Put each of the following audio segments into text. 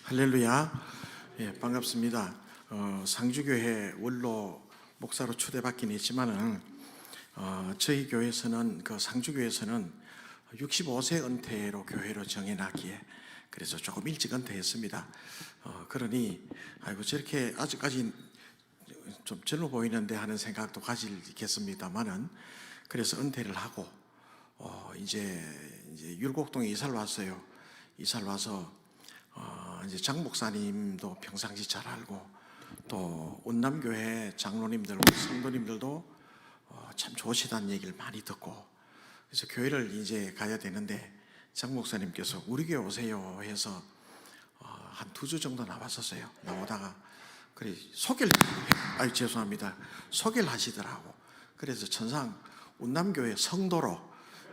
할렐루야. 예, 반갑습니다. 상주교회 원로 목사로 초대받긴 했지만은 저희 교회에서는 상주교회에서는 65세 은퇴로 교회로 정해놨기에 그래서 조금 일찍 은퇴했습니다. 그러니 아이고 저렇게 아직까지 좀 젊어 보이는데 하는 생각도 가지겠습니다만은 그래서 은퇴를 하고 이제 율곡동에 이사를 왔어요. 이사를 와서 이제 장 목사님도 평상시 잘 알고 또 운남교회 장로님들, 성도님들도 참 좋으시다는 얘기를 많이 듣고 그래서 교회를 이제 가야 되는데 장 목사님께서 우리 교회 오세요 해서 한 2주 정도 나왔었어요. 나오다가 그래 죄송합니다. 소개를 하시더라고. 그래서 천상 운남교회 성도로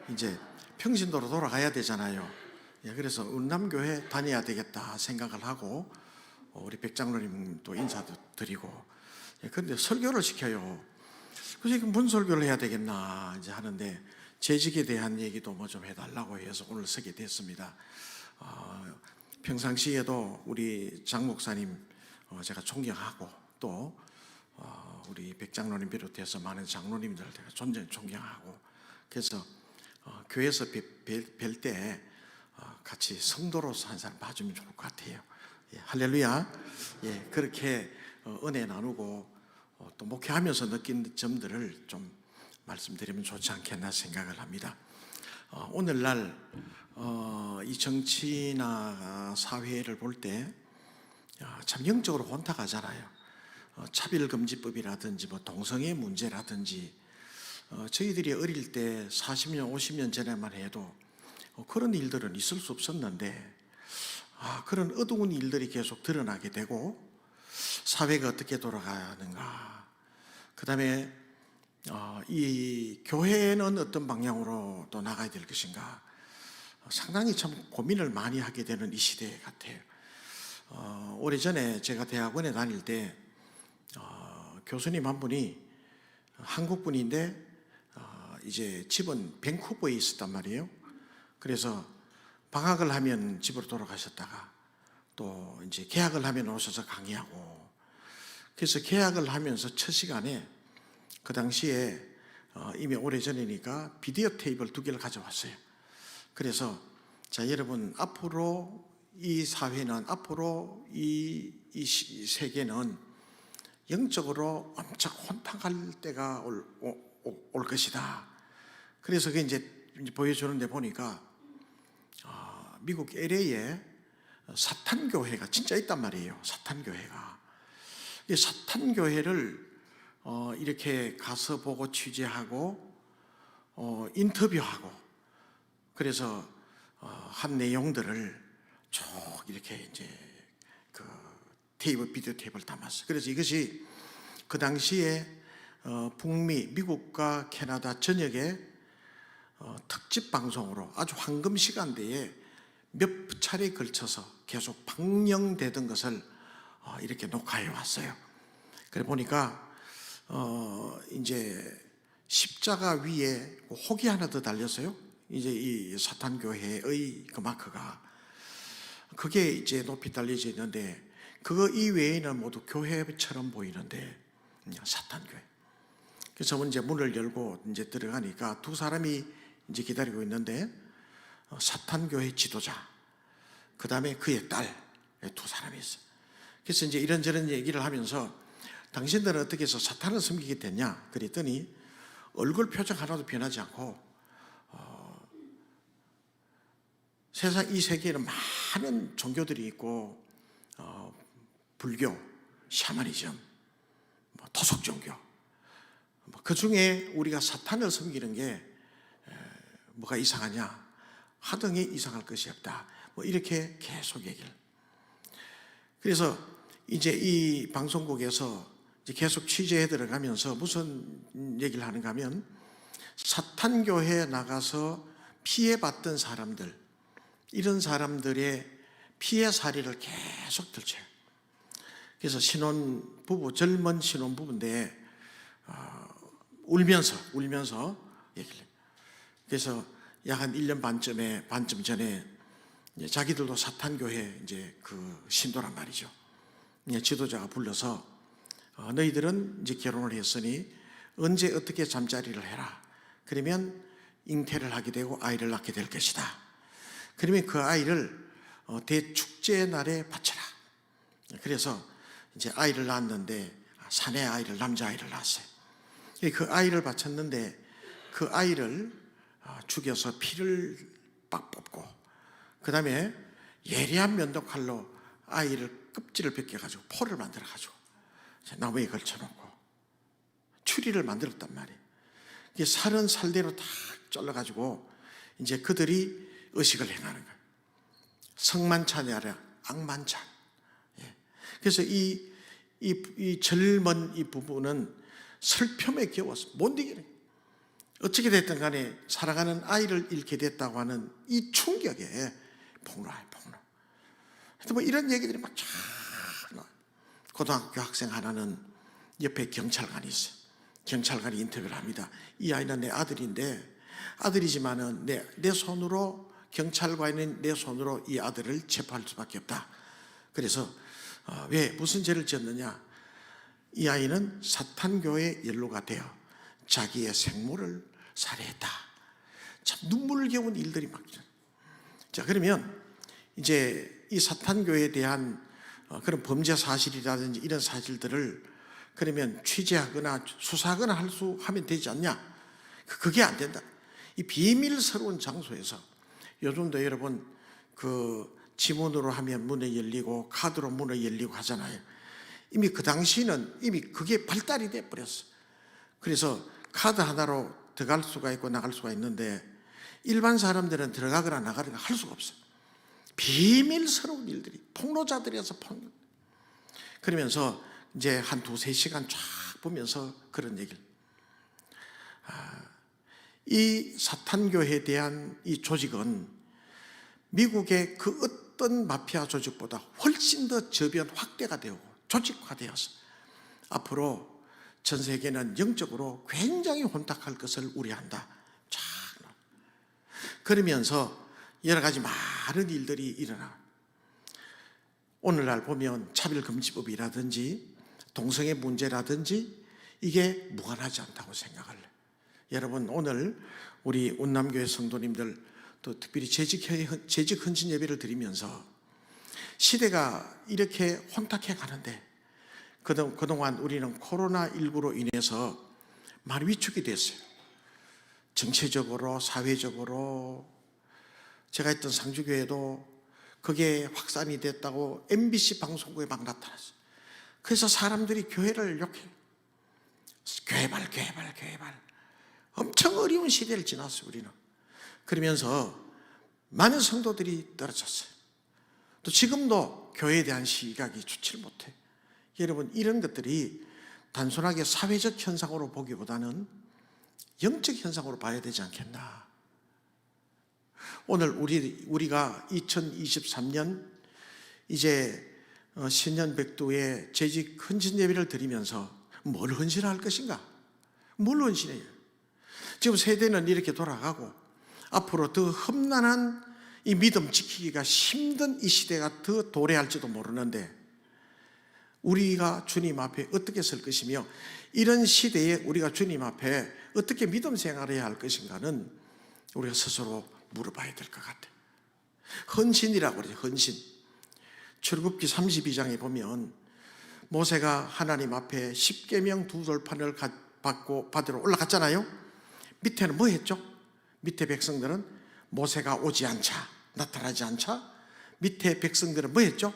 이제 평신도로 돌아가야 되잖아요. 그래서 운남교회 다녀야 되겠다 생각을 하고 우리 백장로님도 인사도 드리고 그런데 설교를 시켜요. 그래서 뭔 설교를 해야 되겠나 이제 하는데 재직에 대한 얘기도 뭐 좀 해달라고 해서 오늘 서게 됐습니다. 평상시에도 우리 장 목사님 제가 존경하고 또 우리 백장로님 비롯해서 많은 장로님들을 제가 존경하고 그래서 교회에서 뵐 때 같이 성도로서 한 사람 봐주면 좋을 것 같아요. 예, 할렐루야. 예, 그렇게 은혜 나누고 또 목회하면서 느낀 점들을 좀 말씀드리면 좋지 않겠나 생각을 합니다. 오늘날 이 정치나 사회를 볼 때 참 영적으로 혼탁하잖아요. 차별금지법이라든지 뭐 동성애 문제라든지 저희들이 어릴 때 40년 50년 전에만 해도 그런 일들은 있을 수 없었는데 그런 어두운 일들이 계속 드러나게 되고 사회가 어떻게 돌아가는가, 그 다음에 이 교회는 어떤 방향으로 또 나가야 될 것인가 상당히 참 고민을 많이 하게 되는 이 시대 같아요. 오래전에 제가 대학원에 다닐 때 교수님 한 분이 한국분인데 이제 집은 밴쿠버에 있었단 말이에요. 그래서 방학을 하면 집으로 돌아가셨다가 또 이제 개학을 하면 오셔서 강의하고 그래서 개학을 하면서 첫 시간에 그 당시에 이미 오래전이니까 비디오 테이프를 2개를 가져왔어요. 그래서 자 여러분 앞으로 이 사회는 앞으로 이 세계는 영적으로 엄청 혼탁할 때가 올 것이다. 그래서 그게 이제 보여주는데 보니까 미국 LA에 사탄교회가 진짜 있단 말이에요. 사탄교회가. 이 사탄교회를 이렇게 가서 보고 취재하고 인터뷰하고 그래서 한 내용들을 쭉 이렇게 이제 그 비디오 테이프를 담았어요. 그래서 이것이 그 당시에 북미, 미국과 캐나다 전역에 특집 방송으로 아주 황금 시간대에 몇 차례에 걸쳐서 계속 방영되던 것을 이렇게 녹화해 왔어요. 그래 보니까 이제 십자가 위에 혹이 하나 더 달렸어요. 이제 이 사탄교회의 그 마크가 그게 이제 높이 달려져 있는데 그거 이외에는 모두 교회처럼 보이는데 사탄교회. 그래서 이제 문을 열고 이제 들어가니까 2사람이 이제 기다리고 있는데 사탄교회 지도자, 그 다음에 그의 딸, 2사람이 있어요. 그래서 이제 이런저런 얘기를 하면서 당신들은 어떻게 해서 사탄을 섬기게 됐냐? 그랬더니 얼굴 표정 하나도 변하지 않고 세상 이 세계에는 많은 종교들이 있고 불교, 샤머니즘, 토속 종교 그 중에 우리가 사탄을 섬기는 게 뭐가 이상하냐? 하등이 이상할 것이 없다. 뭐 이렇게 계속 얘기를. 그래서 이제 이 방송국에서 이제 계속 취재해 들어가면서 무슨 얘기를 하는가 하면 사탄교회에 나가서 피해봤던 사람들, 이런 사람들의 피해 사례를 계속 들춰요. 그래서 신혼부부, 젊은 신혼부부인데 울면서 얘기를 해요. 그래서 약 한 1년 반쯤 전에 이제 자기들도 사탄교회 이제 그 신도란 말이죠. 이제 지도자가 불러서 너희들은 이제 결혼을 했으니 언제 어떻게 잠자리를 해라. 그러면 잉태를 하게 되고 아이를 낳게 될 것이다. 그러면 그 아이를 대축제 날에 바쳐라. 그래서 이제 아이를 낳았는데 사내 아이를, 남자아이를 낳았어요. 그 아이를 바쳤는데 그 아이를 죽여서 피를 빡 뽑고 그 다음에 예리한 면도칼로 아이를 껍질을 벗겨가지고 포를 만들어가지고 나무에 걸쳐놓고 추리를 만들었단 말이에요. 이게 살은 살대로 다 잘라가지고 이제 그들이 의식을 행하는 거예요. 성만찬이 아니라 악만찬. 그래서 이 젊은 이 부부는 슬픔에 겨워서 못 이기는 거예요. 어떻게 됐든 간에 살아가는 아이를 잃게 됐다고 하는 이 충격에 폭로해요, 폭로. 하여튼 뭐 이런 얘기들이 막 쫙 나와요. 고등학교 학생 하나는 옆에 경찰관이 있어요. 경찰관이 인터뷰를 합니다. 이 아이는 내 아들인데, 아들이지만은 내 손으로, 경찰관인 내 손으로 이 아들을 체포할 수밖에 없다. 그래서 왜 무슨 죄를 지었느냐? 이 아이는 사탄교의 연로가 되어 자기의 생모를 살해했다. 참 눈물겨운 일들이 막. 자, 그러면 이제 이 사탄교에 대한 그런 범죄 사실이라든지 이런 사실들을 그러면 취재하거나 수사하거나 하면 되지 않냐? 그게 안 된다. 이 비밀스러운 장소에서 요즘도 여러분 그 지문으로 하면 문이 열리고 카드로 문이 열리고 하잖아요. 이미 그 당시는 이미 그게 발달이 돼 버렸어. 그래서 카드 하나로 들어갈 수가 있고 나갈 수가 있는데 일반 사람들은 들어가거나 나가거나 할 수가 없어. 비밀스러운 일들이 폭로자들이어서 폭로. 그러면서 이제 한 두세 시간 쫙 보면서 그런 얘기를. 이 사탄교회에 대한 이 조직은 미국의 그 어떤 마피아 조직보다 훨씬 더 저변 확대가 되고 조직화되어서 앞으로 전 세계는 영적으로 굉장히 혼탁할 것을 우려한다. 자, 그러면서 여러 가지 많은 일들이 일어나. 오늘날 보면 차별금지법이라든지 동성애 문제라든지 이게 무관하지 않다고 생각을 해요. 여러분 오늘 우리 운남교회 성도님들 또 특별히 재직 헌신 예배를 드리면서 시대가 이렇게 혼탁해 가는데 그동안 우리는 코로나19로 인해서 많이 위축이 됐어요. 정치적으로, 사회적으로. 제가 있던 상주교회도 그게 확산이 됐다고 MBC 방송국에 막 나타났어요. 그래서 사람들이 교회를 욕해요. 교회발. 엄청 어려운 시대를 지났어요, 우리는. 그러면서 많은 성도들이 떨어졌어요. 또 지금도 교회에 대한 시각이 좋지를 못해요. 여러분, 이런 것들이 단순하게 사회적 현상으로 보기보다는 영적 현상으로 봐야 되지 않겠나. 오늘 우리가 2023년 이제 신년백두에 재직 헌신 예배를 드리면서 뭘 헌신할 것인가? 뭘 헌신해요? 지금 세대는 이렇게 돌아가고 앞으로 더 험난한 이 믿음 지키기가 힘든 이 시대가 더 도래할지도 모르는데 우리가 주님 앞에 어떻게 설 것이며 이런 시대에 우리가 주님 앞에 어떻게 믿음 생활을 해야 할 것인가는 우리가 스스로 물어봐야 될 것 같아요. 헌신이라고 그러죠. 헌신. 출애굽기 32장에 보면 모세가 하나님 앞에 십계명 두 돌판을 받으러 올라갔잖아요. 밑에는 뭐 했죠? 밑에 백성들은 모세가 오지 않자, 나타나지 않자 밑에 백성들은 뭐 했죠?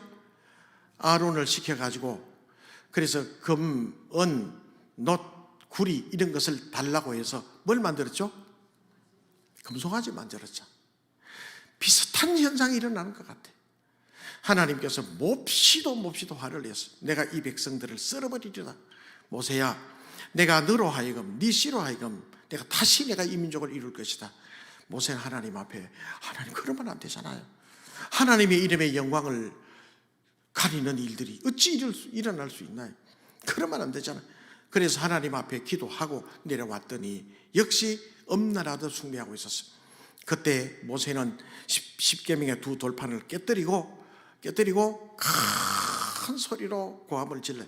아론을 시켜가지고 그래서 금, 은, 놋, 구리 이런 것을 달라고 해서 뭘 만들었죠? 금송아지 만들었죠. 비슷한 현상이 일어나는 것 같아요. 하나님께서 몹시도 화를 내서 내가 이 백성들을 썰어버리리라. 모세야, 내가 너로 하여금 네 씨로 하여금 내가 다시 내가 이 민족을 이룰 것이다. 모세는 하나님 앞에 하나님 그러면 안 되잖아요. 하나님의 이름의 영광을 가리는 일들이 어찌 일어날 수 있나요? 그러면 안 되잖아요. 그래서 하나님 앞에 기도하고 내려왔더니 역시 엄나라도 숭배하고 있었어요. 그때 모세는 십계명의 두 돌판을 깨뜨리고 큰 소리로 고함을 질러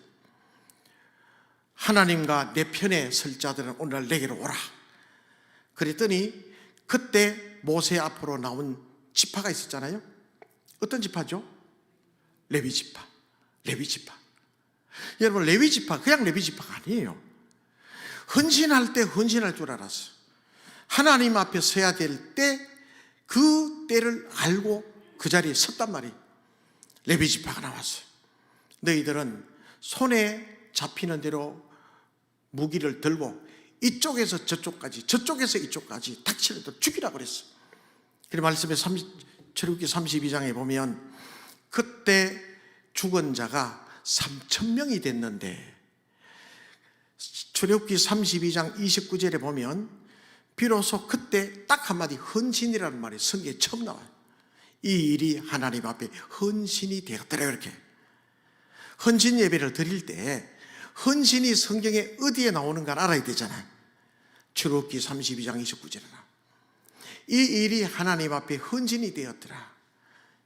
하나님과 내 편에 설 자들은 오늘 내게로 오라. 그랬더니 그때 모세 앞으로 나온 지파가 있었잖아요. 어떤 지파죠? 레위 지파. 여러분, 레위 지파 그냥 레위 지파가 아니에요. 헌신할 때 헌신할 줄 알았어요. 하나님 앞에 서야 될 때 그 때를 알고 그 자리에 섰단 말이에요. 레위 지파가 나왔어요. 너희들은 손에 잡히는 대로 무기를 들고 이쪽에서 저쪽까지 저쪽에서 이쪽까지 닥치려도 죽이라고 그랬어요. 그 말씀에 출애굽기 32장에 보면 그때 죽은 자가 3,000명이 됐는데 출애굽기 32장 29절에 보면 비로소 그때 딱 한마디 헌신이라는 말이 성경에 처음 나와요. 이 일이 하나님 앞에 헌신이 되었더라. 이렇게 헌신 예배를 드릴 때 헌신이 성경에 어디에 나오는가 알아야 되잖아요. 출애굽기 32장 29절에 나와요. 이 일이 하나님 앞에 헌신이 되었더라.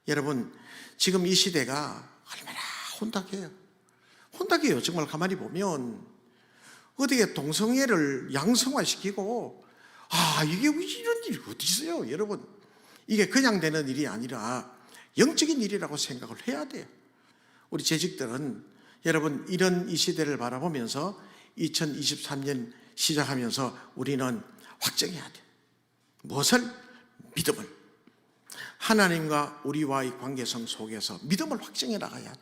여러분, 지금 이 시대가 얼마나 혼탁해요. 정말 가만히 보면 어디에 동성애를 양성화시키고 이게 이런 일이 어디 있어요. 여러분, 이게 그냥 되는 일이 아니라 영적인 일이라고 생각을 해야 돼요. 우리 재직들은 여러분 이런 이 시대를 바라보면서 2023년 시작하면서 우리는 확정해야 돼요. 무엇을? 믿음을. 하나님과 우리와의 관계성 속에서 믿음을 확정해 나가야 돼.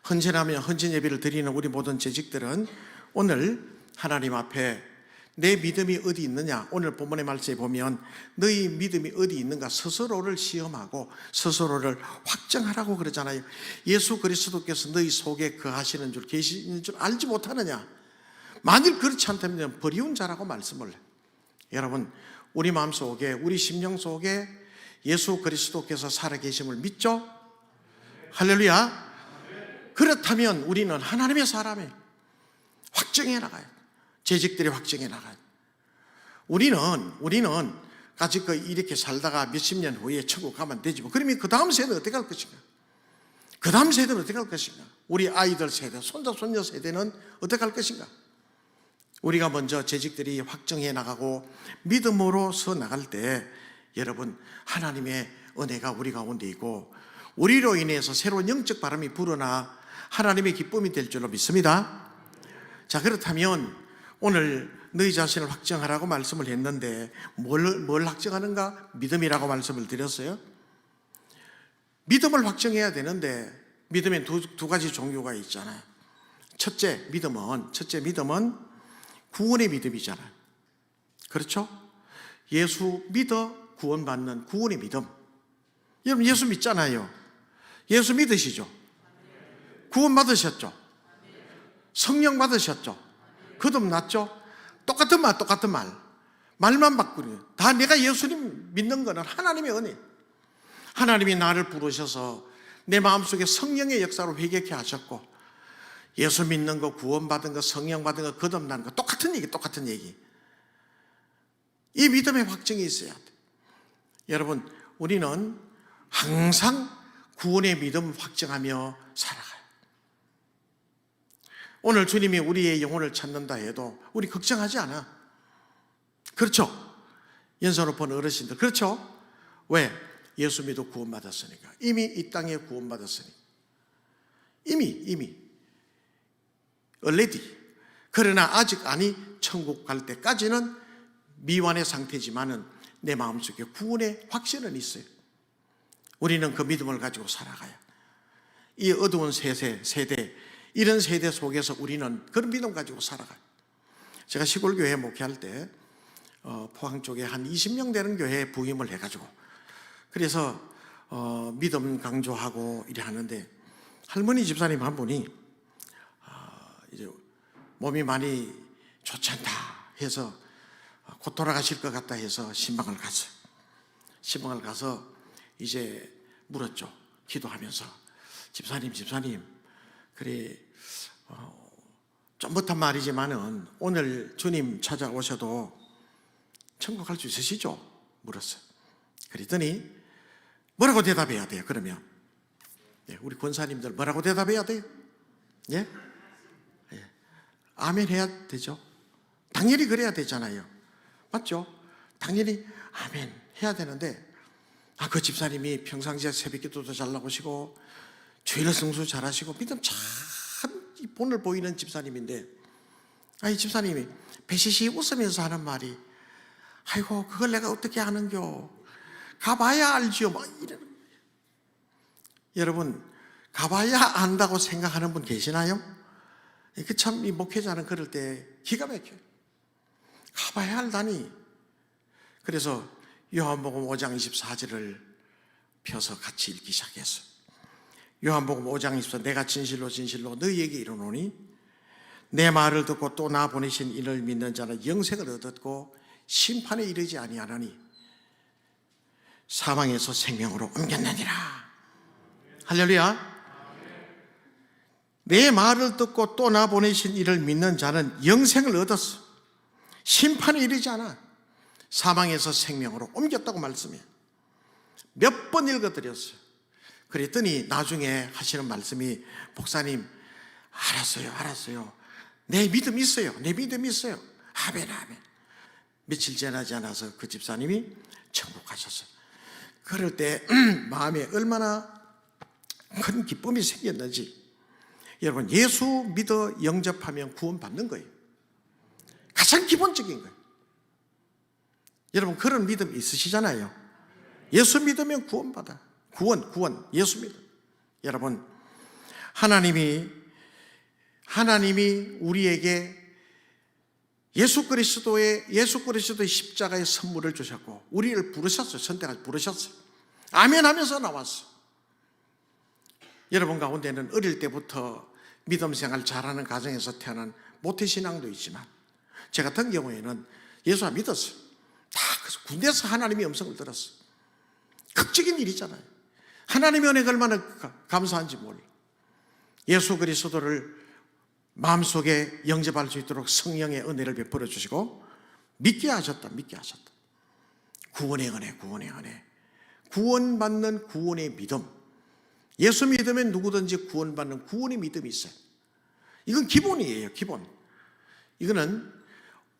헌신하며 헌신 예배를 드리는 우리 모든 재직들은 오늘 하나님 앞에 내 믿음이 어디 있느냐, 오늘 본문의 말씀에 보면 너희 믿음이 어디 있는가 스스로를 시험하고 스스로를 확정하라고 그러잖아요. 예수 그리스도께서 너희 속에 거하시는 줄 계시는 줄 알지 못하느냐. 만일 그렇지 않다면 버리운 자라고 말씀을 해요. 여러분, 우리 마음속에 우리 심령 속에 예수 그리스도께서 살아계심을 믿죠? 할렐루야. 그렇다면 우리는 하나님의 사람이에요. 확정해 나가요. 재직들이 확정해 나가요. 우리는 까짓 이렇게 살다가 몇십 년 후에 천국 가면 되지 뭐. 그러면 그 다음 세대는 어떻게 할 것인가? 그 다음 세대는 어떻게 할 것인가? 우리 아이들 세대, 손자, 손녀 세대는 어떻게 할 것인가? 우리가 먼저 재직들이 확정해 나가고 믿음으로서 나갈 때 여러분, 하나님의 은혜가 우리 가운데 있고 우리로 인해서 새로운 영적 바람이 불어나 하나님의 기쁨이 될 줄로 믿습니다. 자, 그렇다면 오늘 너희 자신을 확정하라고 말씀을 했는데 뭘 확정하는가? 믿음이라고 말씀을 드렸어요. 믿음을 확정해야 되는데 믿음엔 두 가지 종류가 있잖아요. 첫째 믿음은 구원의 믿음이잖아요. 그렇죠? 예수 믿어 구원받는 구원의 믿음. 여러분, 예수 믿잖아요. 예수 믿으시죠? 구원 받으셨죠? 성령 받으셨죠? 거듭났죠? 똑같은 말. 말만 바꾸는. 다 내가 예수님 믿는 거는 하나님의 은혜. 하나님이 나를 부르셔서 내 마음속에 성령의 역사로 회개케 하셨고 예수 믿는 거, 구원받은 거, 성령 받은 거, 거듭난 거 똑같은 얘기. 이 믿음의 확정이 있어야 돼. 여러분, 우리는 항상 구원의 믿음 확정하며 살아가요. 오늘 주님이 우리의 영혼을 찾는다 해도 우리 걱정하지 않아. 그렇죠? 연세 높은 어르신들, 그렇죠? 왜? 예수 믿어 구원받았으니까. 이미 이 땅에 구원받았으니까. 이미 already. 그러나 아직 아니, 천국 갈 때까지는 미완의 상태지만은 내 마음속에 구원의 확신은 있어요. 우리는 그 믿음을 가지고 살아가요. 이 어두운 세대, 이런 세대 속에서 우리는 그런 믿음 가지고 살아가요. 제가 시골교회 목회할 때 포항 쪽에 한 20명 되는 교회에 부임을 해가지고 그래서 믿음 강조하고 이래 하는데 할머니 집사님 한 분이 이제 몸이 많이 좋지 않다 해서 곧 돌아가실 것 같다 해서 신방을 갔어요. 신방을 가서 이제 물었죠. 기도하면서 집사님 그래 좀 못한 말이지만은 오늘 주님 찾아오셔도 천국 갈 수 있으시죠? 물었어요. 그랬더니 뭐라고 대답해야 돼요? 그러면 우리 권사님들 뭐라고 대답해야 돼요? 예? 아멘 해야 되죠. 당연히 그래야 되잖아요. 맞죠? 당연히 아멘 해야 되는데 그 집사님이 평상시에 새벽기도도 잘 나오시고 주일 성수 잘하시고 믿음 참 본을 보이는 집사님인데 이 집사님이 배시시 웃으면서 하는 말이 아이고 그걸 내가 어떻게 아는겨 가봐야 알지요 막 이러는 거예요. 여러분 가봐야 안다고 생각하는 분 계시나요? 참 이 목회자는 그럴 때 기가 막혀요. 가봐야 알다니. 그래서 요한복음 5장 24절을 펴서 같이 읽기 시작했어요. 요한복음 5장 24절 내가 진실로 진실로 너희에게 이르노니 내 말을 듣고 또 나 보내신 이를 믿는 자는 영생을 얻었고 심판에 이르지 아니하나니 사망에서 생명으로 옮겼느니라. 할렐루야. 내 말을 듣고 또 나 보내신 이를 믿는 자는 영생을 얻었어. 심판에 이르지 않아. 사망에서 생명으로 옮겼다고 말씀해요. 몇 번 읽어드렸어요. 그랬더니 나중에 하시는 말씀이 목사님 알았어요. 내 믿음 있어요. 아멘. 며칠 지나지 않아서 그 집사님이 천국 가셨어요. 그럴 때 마음에 얼마나 큰 기쁨이 생겼는지. 여러분 예수 믿어 영접하면 구원받는 거예요. 가장 기본적인 거예요. 여러분 그런 믿음 있으시잖아요. 예수 믿으면 구원받아. 구원 예수 믿어. 여러분 하나님이 우리에게 예수 그리스도의 십자가의 선물을 주셨고 우리를 부르셨어요. 선택하셔서 부르셨어요. 아멘 하면서 나왔어요. 여러분 가운데는 어릴 때부터 믿음 생활 잘하는 가정에서 태어난 모태신앙도 있지만 제 같은 경우에는 예수 안 믿었어요. 그래서 군대에서 하나님의 음성을 들었어요. 극적인 일이잖아요. 하나님의 은혜가 얼마나 감사한지 몰라. 예수 그리스도를 마음속에 영접할 수 있도록 성령의 은혜를 베풀어 주시고 믿게 하셨다. 구원의 은혜. 구원받는 구원의 믿음. 예수 믿으면 누구든지 구원받는 구원의 믿음이 있어요. 이건 기본이에요. 기본. 이거는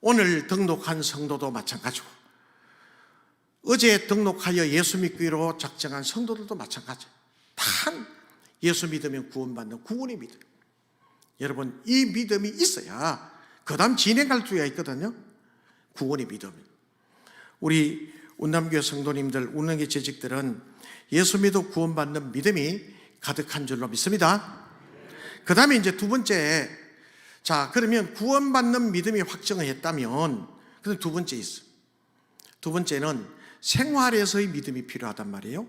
오늘 등록한 성도도 마찬가지고 어제 등록하여 예수 믿기로 작정한 성도들도 마찬가지예요. 다 예수 믿으면 구원받는 구원의 믿음. 여러분 이 믿음이 있어야 그 다음 진행할 수가 있거든요. 구원의 믿음. 우리 운남교회 성도님들, 운남교회 재직들은 예수 믿어 구원받는 믿음이 가득한 줄로 믿습니다. 그 다음에 이제 두 번째, 그러면 구원받는 믿음이 확정을 했다면 그다음 두 번째 있어요. 두 번째는 생활에서의 믿음이 필요하단 말이에요.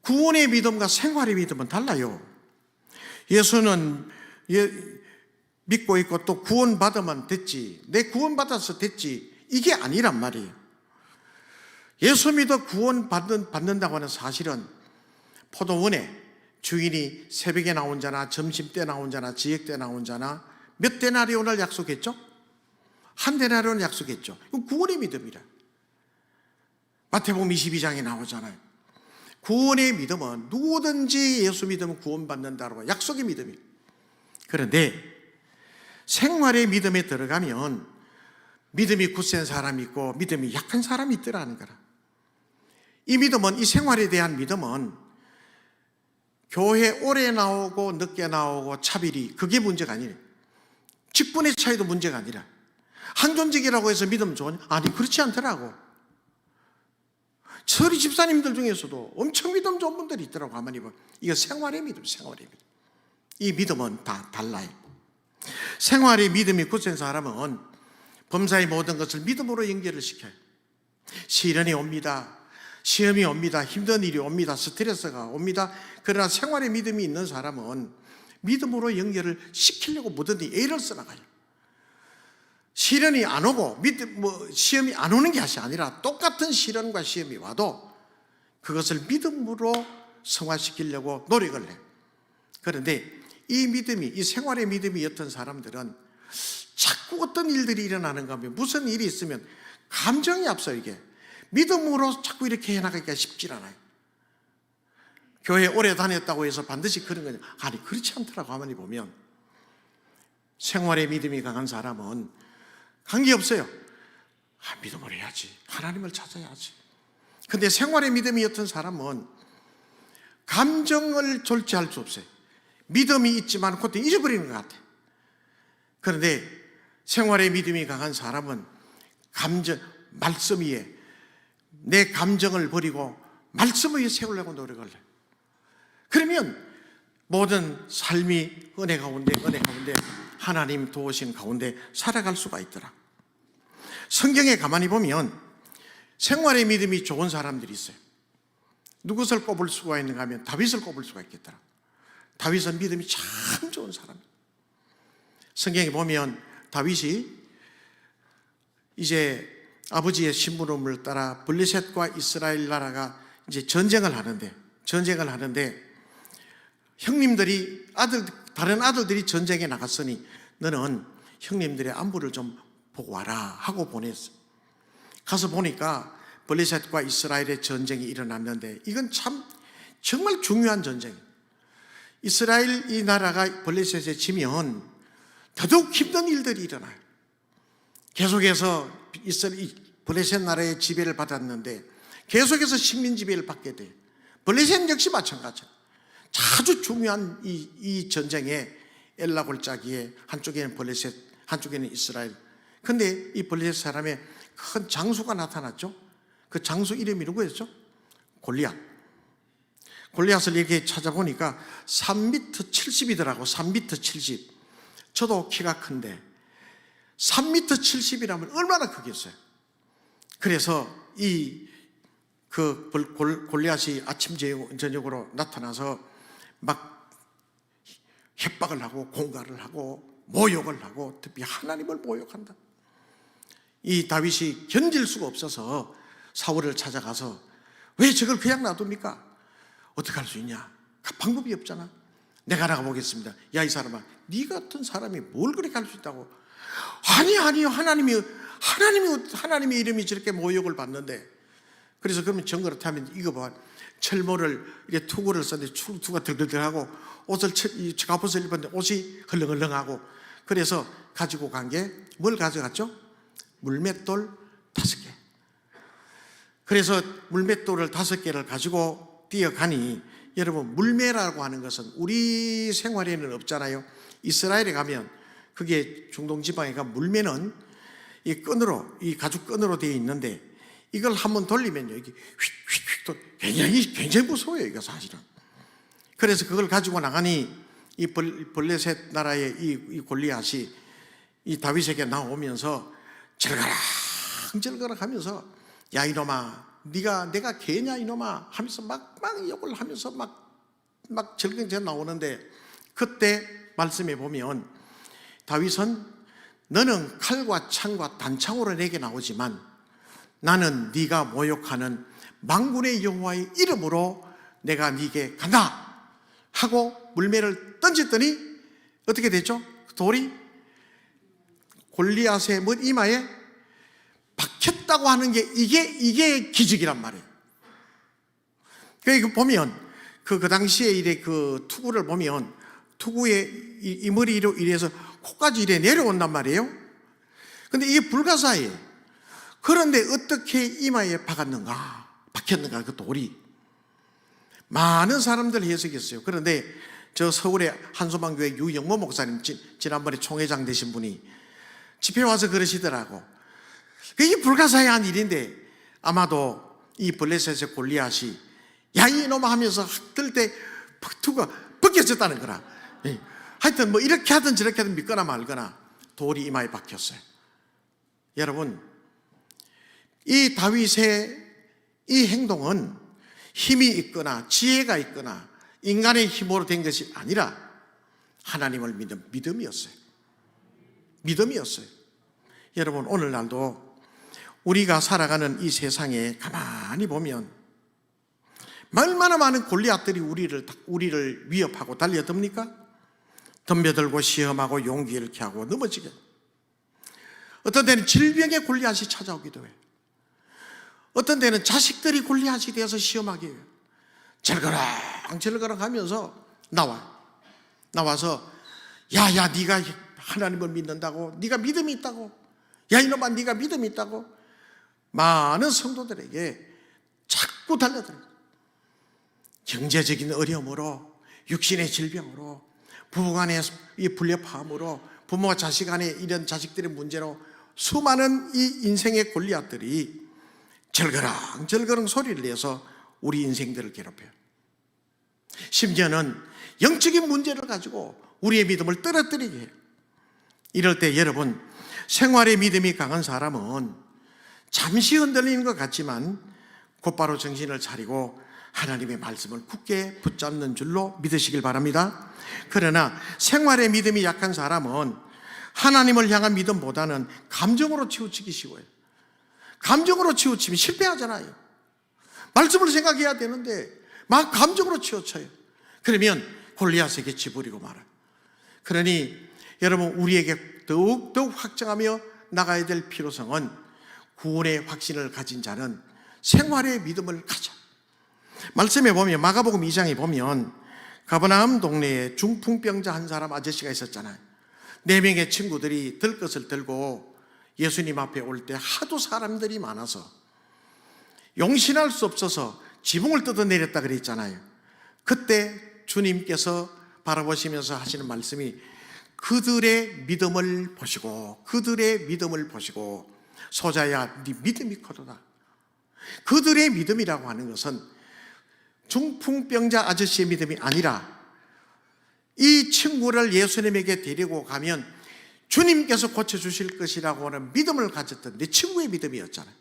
구원의 믿음과 생활의 믿음은 달라요. 예수는 믿고 있고 또 구원받으면 됐지, 내 구원받아서 됐지, 이게 아니란 말이에요. 예수 믿어 구원받는다고 하는 사실은 포도원에 주인이 새벽에 나온 자나 점심때 나온 자나 지역때 나온 자나 몇 데나리온을 약속했죠? 한 데나리온을 약속했죠. 이건 구원의 믿음이라. 마태복음 22장에 나오잖아요. 구원의 믿음은 누구든지 예수 믿으면 구원받는다고 약속의 믿음이에요. 그런데 생활의 믿음에 들어가면 믿음이 굳센 사람이 있고 믿음이 약한 사람이 있더라는 거라. 이 믿음은, 이 생활에 대한 믿음은 교회 오래 나오고 늦게 나오고 차별이 그게 문제가 아니에요. 직분의 차이도 문제가 아니라 한존직이라고 해서 믿음 좋으냐? 아니, 그렇지 않더라고. 서리 집사님들 중에서도 엄청 믿음 좋은 분들이 있더라고. 가만히 보면 이거 생활의 믿음, 생활의 믿음. 이 믿음은 다 달라요. 생활의 믿음이 굳센 사람은 범사의 모든 것을 믿음으로 연결을 시켜요. 시련이 옵니다. 시험이 옵니다. 힘든 일이 옵니다. 스트레스가 옵니다. 그러나 생활의 믿음이 있는 사람은 믿음으로 연결을 시키려고 뭐든지 애를 써나가요. 시련이 안 오고 시험이 안 오는 게 아니라 똑같은 시련과 시험이 와도 그것을 믿음으로 성화시키려고 노력을 해요. 그런데 이 믿음이, 이 생활의 믿음이 옅은 사람들은 자꾸 어떤 일들이 일어나는가 하면 무슨 일이 있으면 감정이 앞서. 이게 믿음으로 자꾸 이렇게 해나가기가 쉽지 않아요. 교회 오래 다녔다고 해서 반드시 그런 거냐? 아니, 그렇지 않더라고. 가만히 보면 생활의 믿음이 강한 사람은 관계없어요. 믿음을 해야지, 하나님을 찾아야지. 근데 생활의 믿음이 어떤 사람은 감정을 졸지할 수 없어요. 믿음이 있지만 그때 잊어버리는 것 같아요. 그런데 생활의 믿음이 강한 사람은 말씀 위에 내 감정을 버리고 말씀 위에 세우려고 노력을 해요. 그러면 모든 삶이 은혜 가운데 하나님 도우신 가운데 살아갈 수가 있더라. 성경에 가만히 보면 생활의 믿음이 좋은 사람들이 있어요. 누구를 꼽을 수가 있는가 하면 다윗을 꼽을 수가 있겠더라. 다윗은 믿음이 참 좋은 사람이에요. 성경에 보면 다윗이 이제 아버지의 심부름을 따라 블레셋과 이스라엘 나라가 이제 전쟁을 하는데 형님들이 다른 아들들이 전쟁에 나갔으니 너는 형님들의 안부를 좀 보고 와라 하고 보냈어. 가서 보니까 블레셋과 이스라엘의 전쟁이 일어났는데 이건 참 정말 중요한 전쟁이에요. 이스라엘 이 나라가 블레셋에 지면 더더욱 힘든 일들이 일어나요. 계속해서 블레셋 나라의 지배를 받았는데 계속해서 식민 지배를 받게 돼요. 블레셋 역시 마찬가지예요. 아주 중요한 이 전쟁에 엘라 골짜기에 한쪽에는 블레셋, 한쪽에는 이스라엘. 근데 이 블레셋 사람의 큰 장수가 나타났죠. 그 장수 이름이 누구였죠? 골리앗. 골리앗을 이렇게 찾아보니까 3m 70이더라고. 3m 70. 저도 키가 큰데 3m 70이라면 얼마나 크겠어요. 그래서 골리앗이 아침 저녁으로 나타나서 막 협박을 하고 공갈을 하고 모욕을 하고 특히 하나님을 모욕한다. 이 다윗이 견딜 수가 없어서 사울을 찾아가서 왜 저걸 그냥 놔둡니까? 어떻게 할 수 있냐? 방법이 없잖아. 내가 나가보겠습니다. 야, 이 사람아, 네 같은 사람이 뭘 그렇게 할 수 있다고? 아니요. 하나님의 이름이 저렇게 모욕을 받는데. 그래서 그러면 정거를 타면 이거 봐. 철모를 이렇게 투구를 썼는데 투구가 들들들하고 옷을 갑옷을 입었는데 옷이 헐렁헐렁하고. 그래서 가지고 간 게 뭘 가져갔죠? 물맷돌 5개. 그래서 물맷돌을 5개를 가지고 뛰어가니, 여러분, 물매라고 하는 것은 우리 생활에는 없잖아요. 이스라엘에 가면, 그게 중동 지방에 가면 물매는 이 가죽 끈으로 되어 있는데 이걸 한번 돌리면요, 이게 휙휙휙 굉장히 무서워요, 이거 사실은. 그래서 그걸 가지고 나가니 이 블레셋 나라의 이 골리앗이 이 다윗에게 나오면서 절가락 하면서, 야, 이놈아, 내가 개냐 이놈아 하면서 막 욕을 하면서 막 절경제 나오는데, 그때 말씀에 보면 다윗은 너는 칼과 창과 단창으로 내게 나오지만 나는 네가 모욕하는 만군의 여호와의 이름으로 내가 네게 간다 하고 물매를 던졌더니 어떻게 됐죠? 돌이 골리앗의 이마에 박혔다고 하는 게 이게 기적이란 말이에요. 그러니까 보면 그 당시에 이래 그 투구를 보면 투구의 이 머리로 이래서 코까지 이래 내려온단 말이에요. 근데 이게 불가사예요. 그런데 어떻게 이마에 박혔는가, 그 돌이. 많은 사람들 해석했어요. 그런데 저 서울의 한소망교회 유영모 목사님, 지난번에 총회장 되신 분이 집회 와서 그러시더라고. 이게 불가사의한 일인데 아마도 이 블레셋의 골리앗이 야, 이놈아 하면서 들 때 투가 벗겨졌다는 거라. 하여튼 뭐 이렇게 하든 저렇게 하든 믿거나 말거나 돌이 이마에 박혔어요. 여러분, 이 다윗의 이 행동은 힘이 있거나 지혜가 있거나 인간의 힘으로 된 것이 아니라 하나님을 믿는 믿음이었어요. 여러분, 오늘날도 우리가 살아가는 이 세상에 가만히 보면 얼마나 많은 골리앗들이 우리를 위협하고 달려듭니까? 덤벼들고 시험하고 용기 잃게 하고 넘어지게. 어떤 데는 질병의 골리앗이 찾아오기도 해요. 어떤 데는 자식들이 골리앗이 되어서 시험하게 해요. 절거랑 하면서 나와서 야야 네가 하나님을 믿는다고, 네가 믿음이 있다고, 야 이놈아 네가 믿음이 있다고 많은 성도들에게 자꾸 달려들어요. 경제적인 어려움으로, 육신의 질병으로, 부부간의 불협화음으로, 부모와 자식 간의 이런 자식들의 문제로 수많은 이 인생의 골리앗들이 절거랑 소리를 내서 우리 인생들을 괴롭혀요. 심지어는 영적인 문제를 가지고 우리의 믿음을 떨어뜨리게 해요. 이럴 때 여러분, 생활의 믿음이 강한 사람은 잠시 흔들리는 것 같지만 곧바로 정신을 차리고 하나님의 말씀을 굳게 붙잡는 줄로 믿으시길 바랍니다. 그러나 생활의 믿음이 약한 사람은 하나님을 향한 믿음보다는 감정으로 치우치기 쉬워요. 감정으로 치우치면 실패하잖아요. 말씀을 생각해야 되는데 막 감정으로 치우쳐요. 그러면 골리앗에게 지부리고 말아요. 그러니 여러분, 우리에게 더욱 확정하며 나가야 될 필요성은, 구원의 확신을 가진 자는 생활의 믿음을 가져. 말씀에 보면, 마가복음 2장에 보면 가버나움 동네에 중풍병자 한 사람 아저씨가 있었잖아요. 4명의 친구들이 들것을 들고 예수님 앞에 올 때 하도 사람들이 많아서 용신할 수 없어서 지붕을 뜯어내렸다 그랬잖아요. 그때 주님께서 바라보시면서 하시는 말씀이, 그들의 믿음을 보시고 소자야 네 믿음이 크도다. 그들의 믿음이라고 하는 것은 중풍병자 아저씨의 믿음이 아니라 이 친구를 예수님에게 데리고 가면 주님께서 고쳐주실 것이라고 하는 믿음을 가졌던 내 친구의 믿음이었잖아요.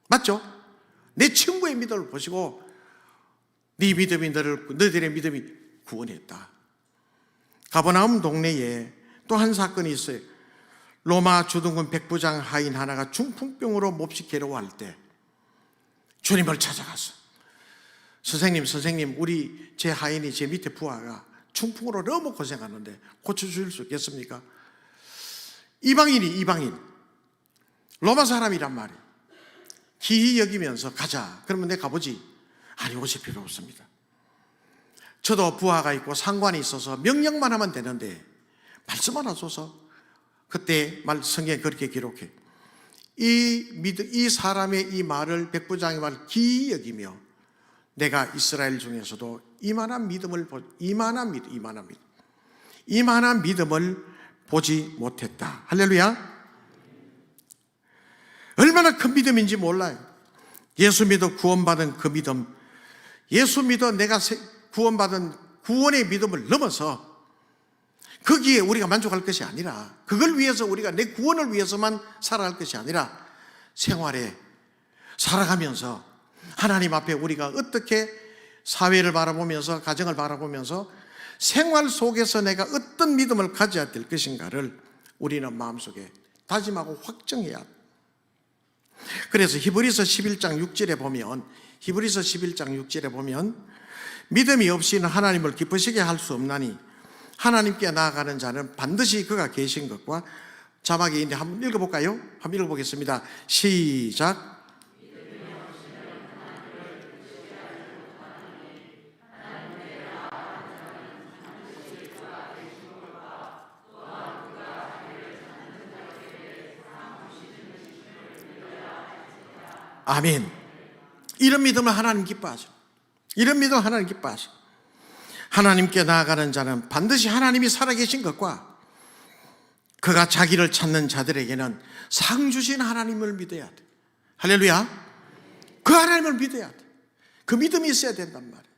맞죠? 내 친구의 믿음을 보시고 네 믿음이 너희들의 믿음이 구원했다. 가버나움 동네에 또 한 사건이 있어요. 로마 주둔군 백부장 하인 하나가 중풍병으로 몹시 괴로워할 때 주님을 찾아갔어. 선생님, 제 하인이, 제 밑에 부하가 중풍으로 너무 고생하는데 고쳐주실 수 있겠습니까? 이방인 로마 사람이란 말이에요. 기이 여기면서 가자. 그러면 내가 가보지. 아니, 오실 필요 없습니다. 저도 부하가 있고 상관이 있어서 명령만 하면 되는데 말씀 하나 줘서. 그때 성경에 그렇게 기록해. 이 사람의 이 말을, 백부장의 말을 기이 여기며 내가 이스라엘 중에서도 이만한 믿음을 보지 못했다. 할렐루야. 얼마나 큰 믿음인지 몰라요. 예수 믿어 구원받은 그 믿음, 예수 믿어 내가 구원받은 구원의 믿음을 넘어서 거기에 우리가 만족할 것이 아니라, 그걸 위해서 우리가 내 구원을 위해서만 살아갈 것이 아니라 생활에 살아가면서 하나님 앞에 우리가 어떻게 사회를 바라보면서, 가정을 바라보면서 생활 속에서 내가 어떤 믿음을 가져야 될 것인가를 우리는 마음속에 다짐하고 확정해야 합니다. 그래서 히브리서 11장 6절에 보면 믿음이 없이는 하나님을 기쁘시게 할 수 없나니 하나님께 나아가는 자는 반드시 그가 계신 것과, 자막에 있는데 한번 읽어볼까요? 한번 읽어보겠습니다. 시작. 아멘. 이런 믿음을 하나님 기뻐하죠. 하나님께 나아가는 자는 반드시 하나님이 살아계신 것과 그가 자기를 찾는 자들에게는 상 주신 하나님을 믿어야 돼. 할렐루야. 그 하나님을 믿어야 돼. 그 믿음이 있어야 된단 말이에요.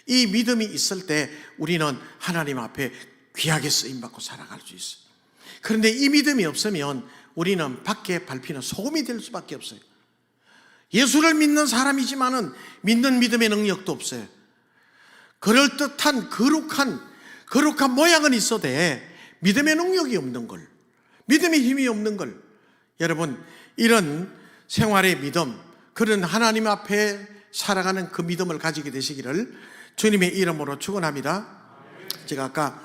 이 믿음이 있을 때 우리는 하나님 앞에 귀하게 쓰임받고 살아갈 수 있어요. 그런데 이 믿음이 없으면 우리는 밖에 밟히는 소금이 될 수밖에 없어요. 예수를 믿는 사람이지만은 믿는 믿음의 능력도 없어요. 그럴듯한 거룩한 모양은 있어도 믿음의 능력이 없는 걸, 믿음의 힘이 없는 걸, 여러분, 이런 생활의 믿음, 그런 하나님 앞에 살아가는 그 믿음을 가지게 되시기를 주님의 이름으로 축원합니다. 제가 아까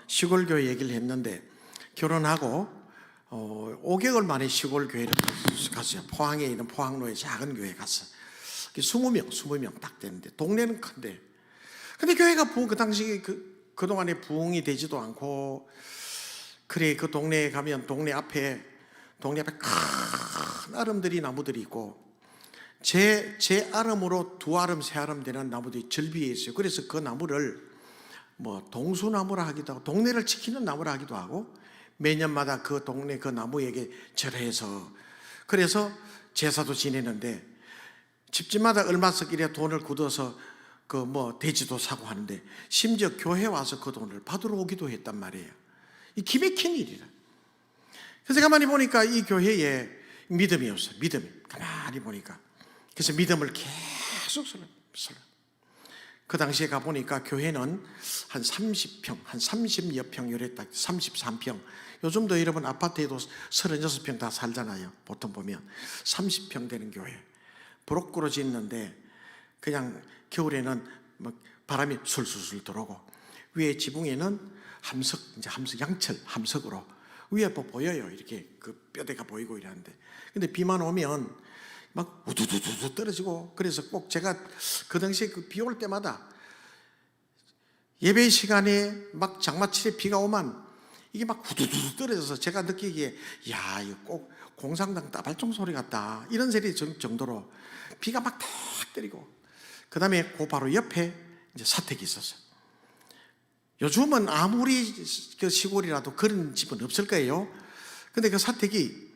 시골교회 얘기를 했는데, 결혼하고 5개월 만에 시골 교회를 갔어요. 포항에 있는 포항로의 작은 교회에 갔어요. 20명 딱 되는데, 동네는 큰데, 근데 교회가 그 당시 그동안에 부흥이 되지도 않고, 그래, 그 동네에 가면 동네 앞에 큰 아름들이 나무들이 있고, 제 아름으로 2아름, 3아름 되는 나무들이 절비에 있어요. 그래서 그 나무를 뭐 동수나무라 하기도 하고, 동네를 지키는 나무라 하기도 하고, 매년마다 그 동네 그 나무에게 절해서, 그래서 제사도 지내는데, 집집마다 얼마씩 이래 돈을 굳어서 그 뭐 돼지도 사고 하는데, 심지어 교회 와서 그 돈을 받으러 오기도 했단 말이에요. 이 기맥힌 일이라. 그래서 가만히 보니까 이 교회에 믿음이 없어요. 믿음이. 가만히 보니까. 그래서 믿음을 계속 설교. 그 당시에 가보니까 교회는 한 30평, 한 30여 평 요랬다. 33평. 요즘도 여러분 아파트에도 36평 다 살잖아요. 보통 보면 30평 되는 교회. 부럭꾸러 짓는데 그냥 겨울에는 막 바람이 술술술 들어오고, 위에 지붕에는 함석, 양철 함석으로 위에 보여요. 이렇게 그 뼈대가 보이고 이러는데, 근데 비만 오면 막 우두두두 떨어지고, 그래서 꼭 제가 그 당시에 그 비 올 때마다 예배 시간에 막 장마철에 비가 오면 이게 막 우두두두 떨어져서 제가 느끼기에, 야, 이거 꼭 공상당 따발총 소리 같다, 이런 소리 정도로 비가 막 탁 때리고, 그 다음에 그 바로 옆에 이제 사택이 있었어요. 요즘은 아무리 그 시골이라도 그런 집은 없을 거예요. 근데 그 사택이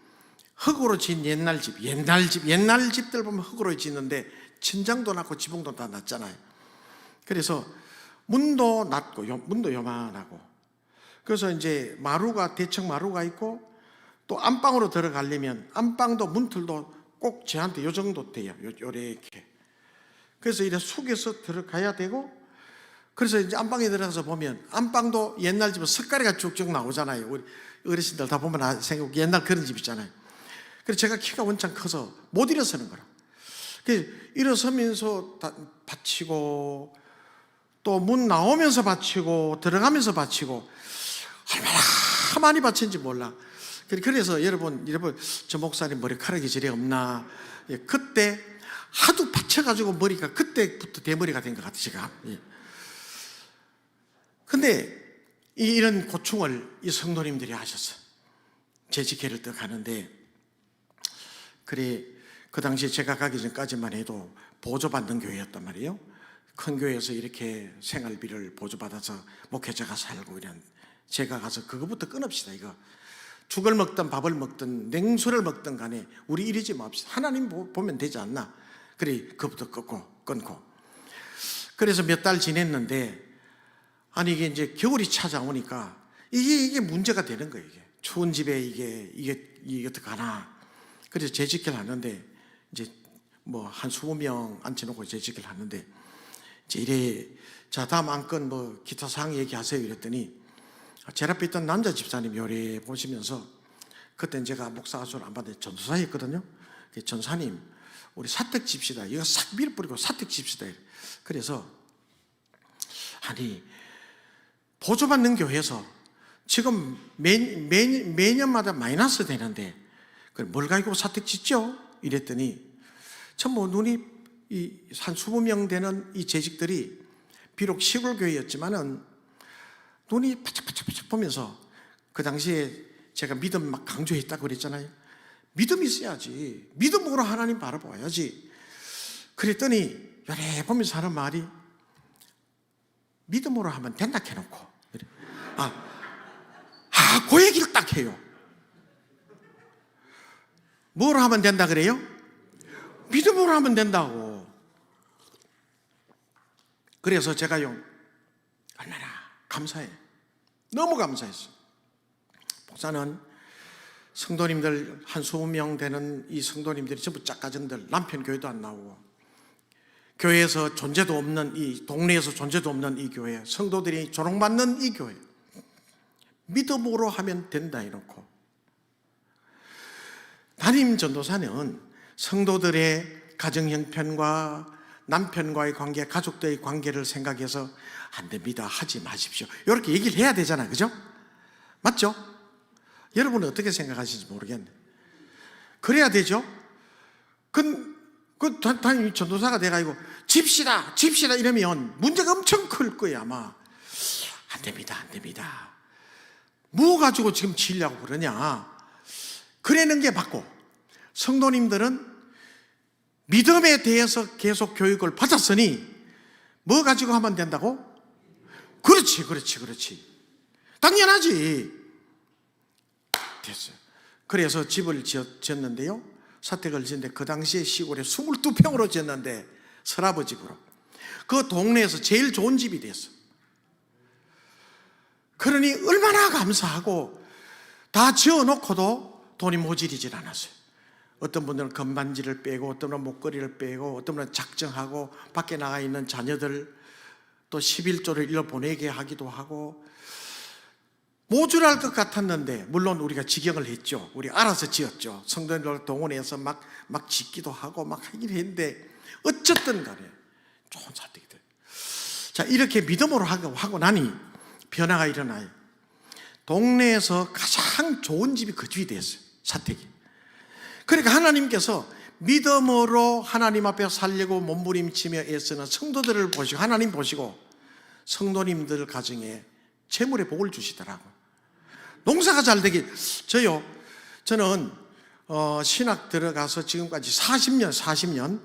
흙으로 지은 옛날 집들 보면 흙으로 짓는데 천장도 낮고 지붕도 다 낮잖아요. 그래서 문도 낮고 문도 요만하고, 그래서 이제 대청 마루가 있고, 또 안방으로 들어가려면 안방도 문틀도 꼭 저한테 요 정도 돼요. 요렇게. 그래서 이렇게 숙여서 들어가야 되고, 그래서 이제 안방에 들어가서 보면 안방도 옛날 집은 석가래가 쭉쭉 나오잖아요. 우리 어르신들 다 보면 생각 옛날 그런 집 있잖아요. 그래서 제가 키가 원창 커서 못 일어서는 거라. 그래서 일어서면서 받치고, 또 문 나오면서 받치고, 들어가면서 받치고, 얼마나 많이 받친지 몰라. 그래서 여러분 저 목사님 머리카락이 저리 없나, 그때 하도 받쳐가지고 머리가 그때부터 대머리가 된 것 같아요, 제가. 근데 이런 고충을 이 성도님들이 하셨어요. 재직회를 또 가는데, 그래, 그 당시에 제가 가기 전까지만 해도 보조받는 교회였단 말이에요. 큰 교회에서 이렇게 생활비를 보조받아서 목회자가 살고 이런, 제가 가서 그거부터 끊읍시다. 이거 죽을 먹든 밥을 먹든 냉수를 먹든 간에 우리 이러지 맙시다. 하나님 보면 되지 않나. 그래, 그것부터 끊고. 그래서 몇 달 지냈는데, 아니 이게 이제 겨울이 찾아오니까 이게 문제가 되는 거예요. 이게 추운 집에 이게 어떡하나. 그래서 재직회를 하는데, 이제 뭐 한 20명 앉혀놓고 재직회를 하는데, 이제 이래, 자 다음 안건 뭐 기타 사항 얘기하세요 이랬더니, 제 앞에 있던 남자 집사님 요래 보시면서, 그때는 제가 목사 아수를 안 받는데 전도사 했거든요. 전사님, 우리 사택 집시다. 이거 싹 밀어버리고 사택 집시다. 그래서 아니, 보조받는 교회에서 지금 매년마다 마이너스 되는데 뭘 가지고 사택 짓죠? 이랬더니, 참 뭐 눈이 한 20명 되는 이 재직들이 비록 시골 교회였지만은 눈이 바짝바짝 보면서, 그 당시에 제가 믿음 막 강조했다고 그랬잖아요. 믿음이 있어야지. 믿음으로 하나님 바라봐야지. 그랬더니 요래 보면서 하는 말이, 믿음으로 하면 된다 해놓고, 그 얘기를 딱 해요. 뭐로 하면 된다 그래요? 믿음으로 하면 된다고. 그래서 제가요, 얼마나 감사해. 너무 감사했어요. 목사는 성도님들 한 20명 되는 이 성도님들이 전부 짝가정들, 남편 교회도 안 나오고, 교회에서 존재도 없는, 이 동네에서 존재도 없는 이 교회, 성도들이 조롱받는 이 교회, 믿음으로 하면 된다 해놓고, 담임 전도사는 성도들의 가정 형편과 남편과의 관계, 가족들의 관계를 생각해서 안 됩니다, 하지 마십시오, 이렇게 얘기를 해야 되잖아요. 그죠? 맞죠? 여러분은 어떻게 생각하시는지 모르겠네. 그래야 되죠. 단임 전도사가 돼가지고 집시다 이러면 문제가 엄청 클 거예요. 아마 안 됩니다. 뭐 가지고 지금 지으려고 그러냐. 그러는 게 맞고, 성도님들은 믿음에 대해서 계속 교육을 받았으니 뭐 가지고 하면 된다고? 그렇지. 당연하지. 됐어요. 그래서 집을 지었는데요, 사택을 지었는데 그 당시에 시골에 22평으로 지었는데 서라버 집으로 그 동네에서 제일 좋은 집이 됐어. 그러니 얼마나 감사하고, 다 지어놓고도 돈이 모자리질 않았어요. 어떤 분들은 금반지를 빼고, 어떤 분은 목걸이를 빼고, 어떤 분은 작정하고 밖에 나가 있는 자녀들 또 11조를 일러 보내게 하기도 하고, 모자랄 것 같았는데, 물론 우리가 직영을 했죠. 우리 알아서 지었죠. 성도님들 동원해서 막 짓기도 하고 막 하긴 했는데, 어쨌든 간에 좋은 사택이 돼요. 자, 이렇게 믿음으로 하고 나니 변화가 일어나요. 동네에서 가장 좋은 집이 그 집이 됐어요. 사택이. 그러니까 하나님께서 믿음으로 하나님 앞에 살려고 몸부림치며 애쓰는 성도들을 보시고, 하나님 보시고 성도님들 가정에 재물의 복을 주시더라고. 농사가 잘 되기. 저는 신학 들어가서 지금까지 40년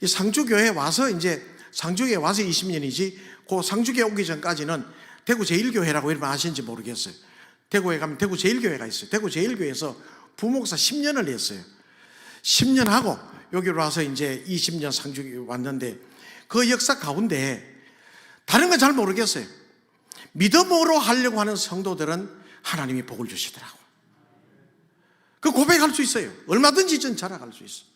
이 상주교회 와서, 이제 상주교회 와서 20년이지, 그 상주교회 오기 전까지는 대구 제1교회라고 여러분 아시는지 모르겠어요. 대구에 가면 대구 제1교회가 있어요. 대구 제1교회에서 부목사 10년을 했어요. 10년 하고 여기로 와서 이제 20년 상주교회 왔는데, 그 역사 가운데 다른 건 잘 모르겠어요. 믿음으로 하려고 하는 성도들은 하나님이 복을 주시더라고요. 그 고백할 수 있어요. 얼마든지 전 자랑할 수 있어요.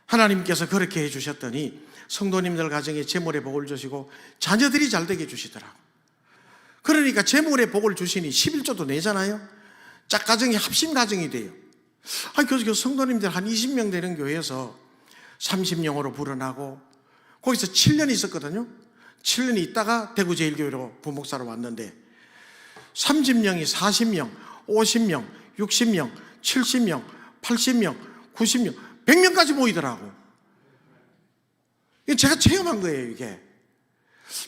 하나님께서 그렇게 해주셨더니 성도님들 가정에 재물의 복을 주시고 자녀들이 잘 되게 해주시더라고요. 그러니까 재물의 복을 주시니 11조도 내잖아요. 짝가정이 합심가정이 돼요. 그래서 성도님들 한 20명 되는 교회에서 30명으로 불어나고, 거기서 7년 있었거든요. 7년 있다가 대구 제1교회로 부목사로 왔는데, 30명이 40명, 50명, 60명, 70명, 80명, 90명, 100명까지 모이더라고. 제가 체험한 거예요. 이게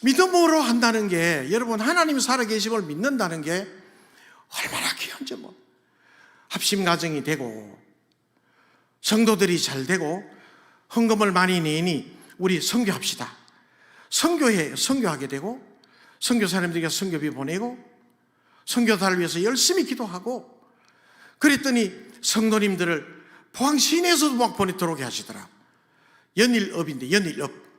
믿음으로 한다는 게, 여러분 하나님 살아계심을 믿는다는 게 얼마나 귀한지. 합심가정이 되고 성도들이 잘 되고 헌금을 많이 내니 우리 선교합시다. 선교하게 되고, 선교사님들에게 선교비 보내고, 선교사를 위해서 열심히 기도하고, 그랬더니 성도님들을 포항 시내에서도 막 들어오게 하시더라. 연일읍인데,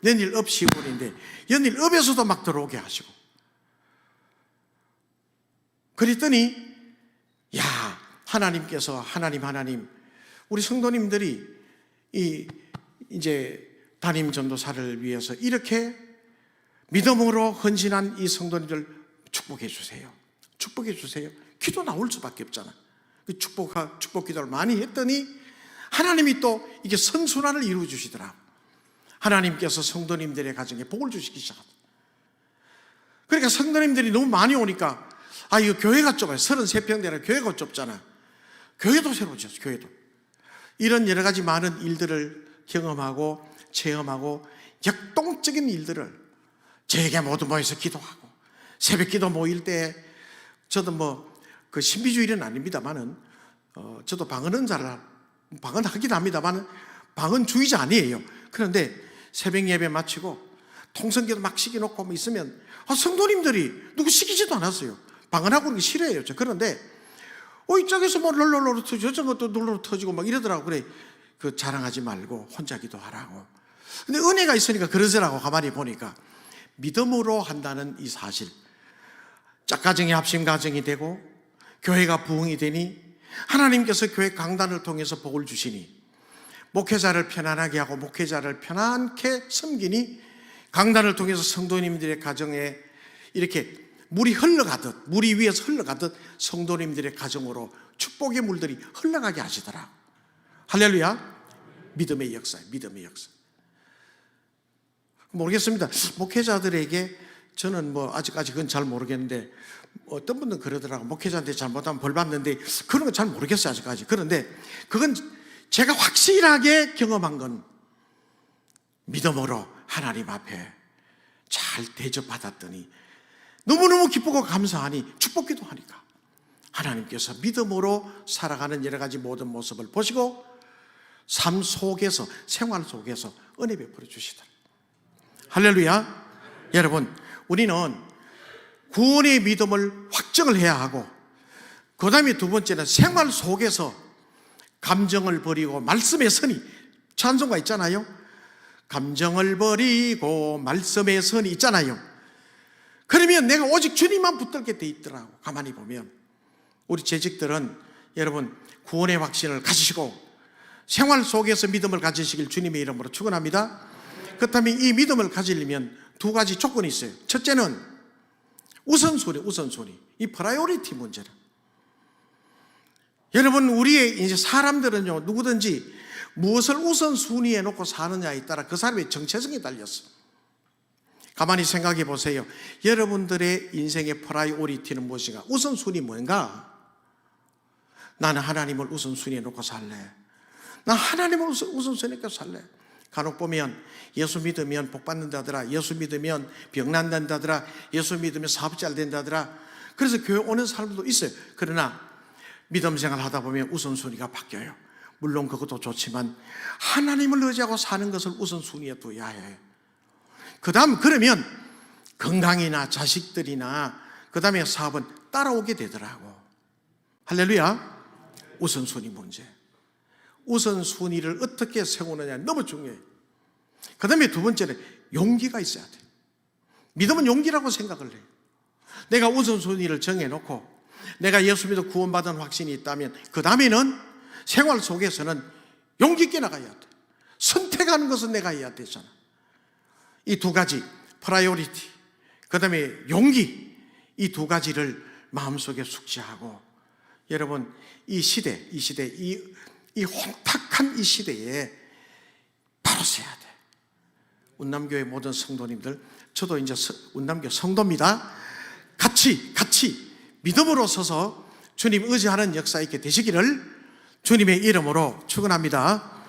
연일읍 시골인데 연일읍에서도 막 들어오게 하시고. 그랬더니 하나님께서 하나님 우리 성도님들이 이제 담임 전도사를 위해서 이렇게 믿음으로 헌신한 이 성도님들 축복해 주세요. 기도 나올 수밖에 없잖아. 축복 기도를 많이 했더니 하나님이 또 이게 선순환을 이루어 주시더라. 하나님께서 성도님들의 가정에 복을 주시기 시작하다. 그러니까 성도님들이 너무 많이 오니까 이거 교회가 좁아요. 33평 되는 교회가 좁잖아. 교회도 새로 지었어. 교회도. 이런 여러 가지 많은 일들을 경험하고 체험하고 역동적인 일들을 저에게 모두 모여서 기도하고, 새벽 기도 모일 때 저도 그 신비주의는 아닙니다만은 저도 방언하긴 합니다만은 방언주의자 아니에요. 그런데 새벽 예배 마치고 통성기도 막 시켜놓고 있으면 성도님들이 누구 시키지도 않았어요. 방언하고 그런 게 싫어해요. 그런데 이쪽에서 롤롤롤 터지고 저것도 롤롤 터지고 막 이러더라고. 그래, 그 자랑하지 말고 혼자 기도하라고. 근데 은혜가 있으니까 그러더라고. 가만히 보니까 믿음으로 한다는 이 사실, 짝가정이 합심가정이 되고 교회가 부흥이 되니 하나님께서 교회 강단을 통해서 복을 주시니, 목회자를 편안하게 하고 목회자를 편안하게 섬기니 강단을 통해서 성도님들의 가정에 이렇게 물이 위에서 흘러가듯 성도님들의 가정으로 축복의 물들이 흘러가게 하시더라. 할렐루야. 믿음의 역사. 모르겠습니다. 목회자들에게 저는 뭐 아직까지 그건 잘 모르겠는데 어떤 분들은 그러더라고. 목회자한테 잘못하면 벌 받는데 그런 건 잘 모르겠어요 아직까지. 그런데 그건 제가 확실하게 경험한 건 믿음으로 하나님 앞에 잘 대접받았더니 너무너무 기쁘고 감사하니 축복기도 하니까 하나님께서 믿음으로 살아가는 여러 가지 모든 모습을 보시고 삶 속에서, 생활 속에서 은혜 베풀어 주시더라. 할렐루야. 여러분, 우리는 구원의 믿음을 확정을 해야 하고, 그 다음에 두 번째는 생활 속에서 감정을 버리고 말씀에 서니, 찬송가 있잖아요. 감정을 버리고 말씀에 서니 있잖아요. 그러면 내가 오직 주님만 붙들게 돼 있더라고. 가만히 보면 우리 재직들은 여러분 구원의 확신을 가지시고 생활 속에서 믿음을 가지시길 주님의 이름으로 축원합니다. 그렇다면 이 믿음을 가지려면 두 가지 조건이 있어요. 첫째는 우선순위. 이 프라이오리티 문제라. 여러분, 우리의 이제 사람들은요, 누구든지 무엇을 우선순위에 놓고 사느냐에 따라 그 사람의 정체성에 달렸어. 가만히 생각해 보세요. 여러분들의 인생의 프라이오리티는 무엇인가? 우선순위 뭔가? 나는 하나님을 우선순위에 놓고 살래. 나 하나님을 우선순위에 놓고 살래. 간혹 보면 예수 믿으면 복 받는다더라, 예수 믿으면 병 난다더라, 예수 믿으면 사업 잘 된다더라. 그래서 교회 오는 사람들도 있어요. 그러나 믿음 생활 하다 보면 우선순위가 바뀌어요. 물론 그것도 좋지만 하나님을 의지하고 사는 것을 우선순위에 둬야 해. 그 다음 그러면 건강이나 자식들이나 그 다음에 사업은 따라오게 되더라고. 할렐루야. 우선순위 문제. 우선순위를 어떻게 세우느냐 너무 중요해요. 그 다음에 두 번째는 용기가 있어야 돼. 믿음은 용기라고 생각을 해요. 내가 우선순위를 정해놓고 내가 예수 믿어 구원받은 확신이 있다면 그 다음에는 생활 속에서는 용기 있게 나가야 돼. 선택하는 것은 내가 해야 되잖아. 이 두 가지, 프라이오리티, 그 다음에 용기, 이 두 가지를 마음속에 숙지하고, 여러분 이 시대, 이 혼탁한 이 시대에 바로 서야 돼. 운남교회 모든 성도님들, 저도 이제 운남교 성도입니다. 같이 믿음으로 서서 주님 의지하는 역사 있게 되시기를 주님의 이름으로 축원합니다.